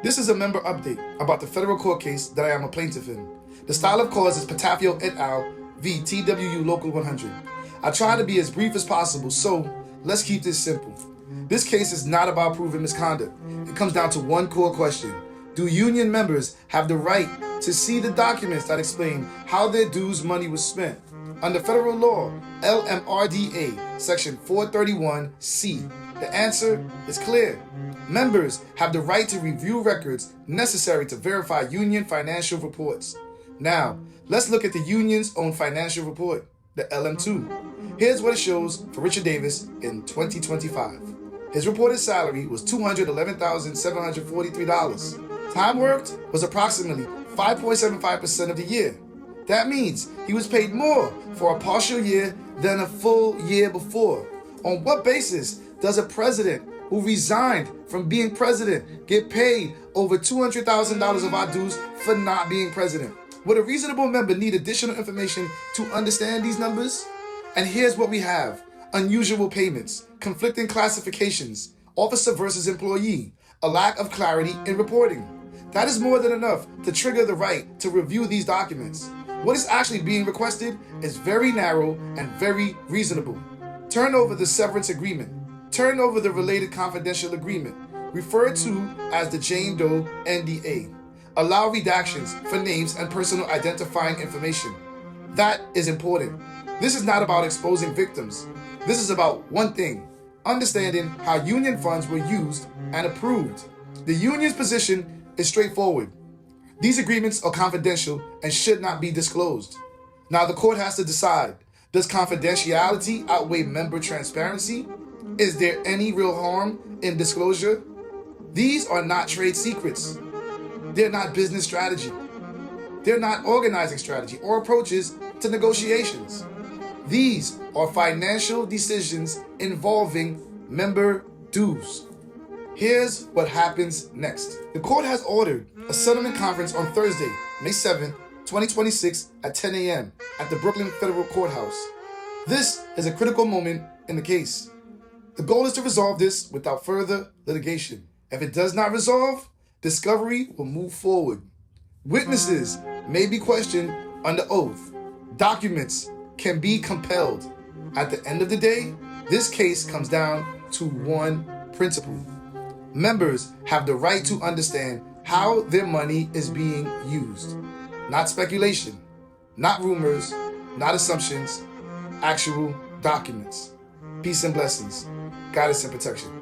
This is a member update about the federal court case that I am a plaintiff in. The style of cause is Patafio et al. V. TWU Local 100. I try to be as brief as possible, so let's keep this simple. This case is not about proving misconduct. It comes down to one core question. Do union members have the right to see the documents that explain how their dues money was spent? Under federal law, LMRDA, Section 431C, the answer is clear. Members have the right to review records necessary to verify union financial reports. Now, let's look at the union's own financial report, the LM2. Here's what it shows for Richard Davis in 2025. His reported salary was $211,743. Time worked was approximately 5.75% of the year. That means he was paid more for a partial year than a full year before. On what basis does a president who resigned from being president get paid over $200,000 of our dues for not being president? Would a reasonable member need additional information to understand these numbers? And here's what we have. Unusual payments, conflicting classifications, officer versus employee, a lack of clarity in reporting. That is more than enough to trigger the right to review these documents. What is actually being requested is very narrow and very reasonable. Turn over the severance agreement. Turn over the related confidential agreement, referred to as the Jane Doe NDA. Allow redactions for names and personal identifying information. That is important. This is not about exposing victims. This is about one thing: understanding how union funds were used and approved. The union's position is straightforward. These agreements are confidential and should not be disclosed. Now the court has to decide, does confidentiality outweigh member transparency? Is there any real harm in disclosure? These are not trade secrets. They're not business strategy. They're not organizing strategy or approaches to negotiations. These are financial decisions involving member dues. Here's what happens next. The court has ordered a settlement conference on Thursday, May 7th, 2026 at 10 a.m. at the Brooklyn Federal Courthouse. This is a critical moment in the case. The goal is to resolve this without further litigation. If it does not resolve, discovery will move forward. Witnesses may be questioned under oath. Documents can be compelled. At the end of the day, this case comes down to one principle. Members have the right to understand how their money is being used. Not speculation, not rumors, not assumptions, actual documents. Peace and blessings. Guidance and protection.